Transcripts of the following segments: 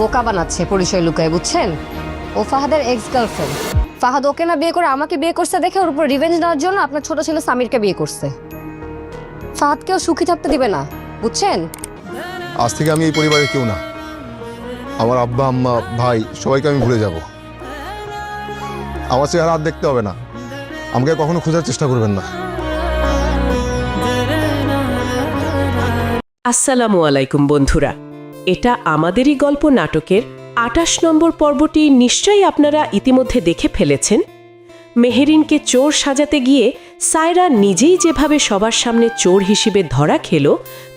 বোকা বানাচ্ছে পরিচয় লুকায়, বুঝছেন? ও ফাহাদের এক্স গার্লফ্রেন্ড। ফাহাদ ওকে না বিয়ে করে আমাকে বিয়ে করছে দেখে ওর উপর রিভেঞ্জ নেওয়ার জন্য আপনার ছোট ছেলে সামিরকে বিয়ে করছে। ফাহাদকেও সুখী থাকতে দিবে না, বুঝছেন? আজ থেকে আমি এই পরিবারের কেউ না। আমার আব্বা আম্মা ভাই সবাইকে আমি ভুলে যাব। আমার চেহারা আর দেখতে হবে না, আমাকে কখনো খোঁজার চেষ্টা করবেন না। আসসালামু আলাইকুম বন্ধুরা, এটা আমাদেরই গল্প নাটকের ২৮ নম্বর পর্বটি নিশ্চয়ই আপনারা ইতিমধ্যে দেখে ফেলেছেন। মেহেরিনকে চোর সাজাতে গিয়ে সায়রা নিজেই যেভাবে সবার সামনে চোর হিসেবে ধরা খেল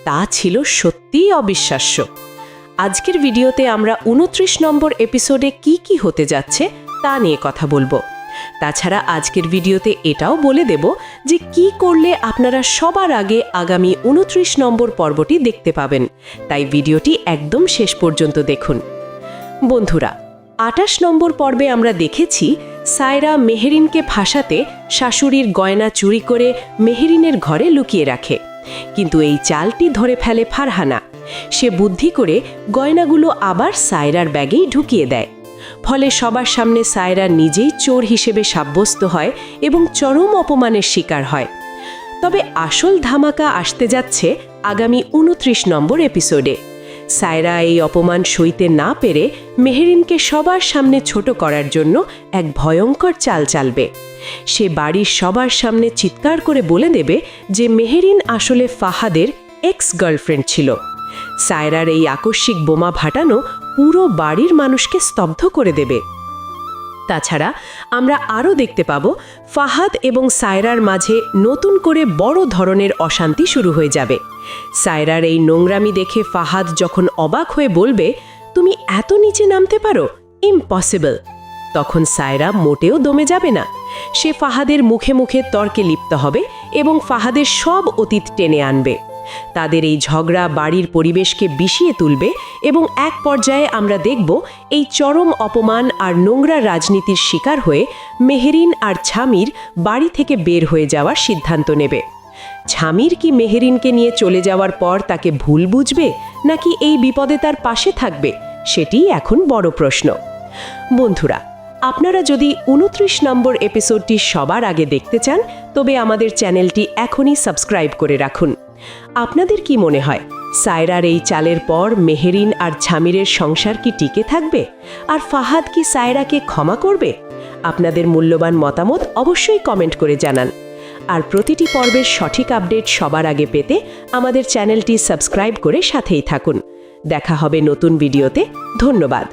তা ছিল সত্যিই অবিশ্বাস্য। আজকের ভিডিওতে আমরা ২৯ নম্বর এপিসোডে কি হতে যাচ্ছে তা নিয়ে কথা বলবো। তাছাড়া আজকের ভিডিওতে এটাও বলে দেব যে কি করলে আপনারা সবার আগে আগামী ২৯ নম্বর পর্বটি দেখতে পাবেন, তাই ভিডিওটি একদম শেষ পর্যন্ত দেখুন। বন্ধুরা, ২৮ নম্বর পর্বে আমরা দেখেছি সায়রা মেহেরিনকে ফাঁসাতে শাশুড়ির গয়না চুরি করে মেহেরিনের ঘরে লুকিয়ে রাখে, কিন্তু এই চালটি ধরে ফেলে ফারহানা। সে বুদ্ধি করে গয়নাগুলো আবার সায়রার ব্যাগেই ঢুকিয়ে দেয়। ফলে সবার সামনে সায়রা নিজেই চোর হিসেবে সাব্যস্ত হয় এবং চরম অপমানের শিকার হয়। তবে আসল ধামাকা আসতে যাচ্ছে আগামী ২৯ নম্বর এপিসোডে। সায়রা এই অপমান সইতে না পেরে মেহেরিনকে সবার সামনে ছোট করার জন্য এক ভয়ঙ্কর চাল চালবে। সে বাড়ির সবার সামনে চিৎকার করে বলে দেবে যে মেহেরিন আসলে ফাহাদের এক্স গার্লফ্রেন্ড ছিল। সায়রার এই আকস্মিক বোমা ফাটানো পুরো বাড়ির মানুষকে স্তব্ধ করে দেবে। তাছাড়া আমরা আরও দেখতে পাব ফাহাদ এবং সায়রার মাঝে নতুন করে বড় ধরনের অশান্তি শুরু হয়ে যাবে। সায়রার এই নোংরামি দেখে ফাহাদ যখন অবাক হয়ে বলবে, তুমি এত নিচে নামতে পারো, ইম্পসিবল, তখন সায়রা মোটেও দমে যাবে না। সে ফাহাদের মুখে মুখে তর্কে লিপ্ত হবে এবং ফাহাদের সব অতীত টেনে আনবে। তাদের এই ঝগড়া বাড়ির পরিবেশকে বিষিয়ে তুলবে এবং এক পর্যায়ে আমরা দেখব এই চরম অপমান আর নোংরা রাজনীতির শিকার হয়ে মেহেরিন আর ছামির বাড়ি থেকে বের হয়ে যাওয়ার সিদ্ধান্ত নেবে। ছামির কি মেহেরিনকে নিয়ে চলে যাওয়ার পর তাকে ভুল বুঝবে, নাকি এই বিপদে তার পাশে থাকবে, সেটিই এখন বড় প্রশ্ন। বন্ধুরা, আপনারা যদি ২৯ নম্বর এপিসোডটি সবার আগে দেখতে চান তবে আমাদের চ্যানেলটি এখনই সাবস্ক্রাইব করে রাখুন। আপনাদের কি মনে হয়, সায়রার এই চালের পর মেহেরিন আর ছামিরের সংসার কি টিকে থাকবে, আর ফাহাদ কি সায়রাকে ক্ষমা করবে? আপনাদের মূল্যবান মতামত অবশ্যই কমেন্ট করে জানান। আর প্রতিটি পর্বের সঠিক আপডেট সবার আগে পেতে আমাদের চ্যানেলটি সাবস্ক্রাইব করে সাথেই থাকুন। দেখা হবে নতুন ভিডিওতে। ধন্যবাদ।